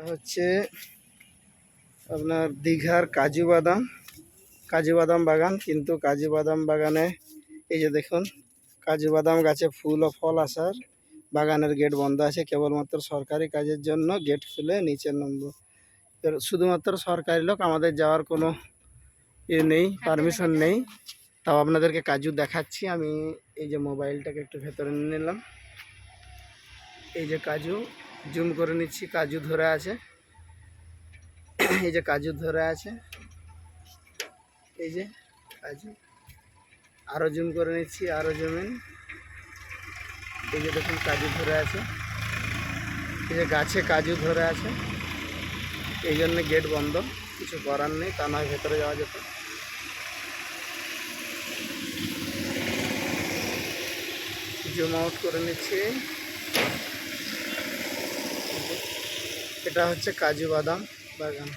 হচ্ছে আপনার দীঘার কাজু বাদাম বাগান। কিন্তু কাজু বাদাম বাগানে এই যে দেখুন, কাজু বাদাম গাছে ফুল ও ফল আসার বাগানের গেট বন্ধ আছে। কেবলমাত্র সরকারি কাজের জন্য গেট খুলে নিচে নামবো। শুধুমাত্র সরকারি লোক, আমাদের যাওয়ার কোনো নেই, পারমিশন নেই। তাও আপনাদেরকে কাজু দেখাচ্ছি আমি। এই যে মোবাইলটাকে একটু ভেতরে নিয়ে নিলাম। এই যে কাজু, জুম করে নিচ্ছি, কাজু ধরে আছে। এই যে কাজু ধরে আছে, এই যে কাজু। আরও জুম করে নিচ্ছি, আরও জুমিন। এই যে দেখুন কাজু ধরে আছে, এই যে গাছে কাজু ধরে আছে। এই জন্য গেট বন্ধ, কিছু করার নেই, তা নয় ভেতরে যাওয়া যেত। জুম আউট করে নিচ্ছি। এটা হচ্ছে কাজু বাদাম বাগান।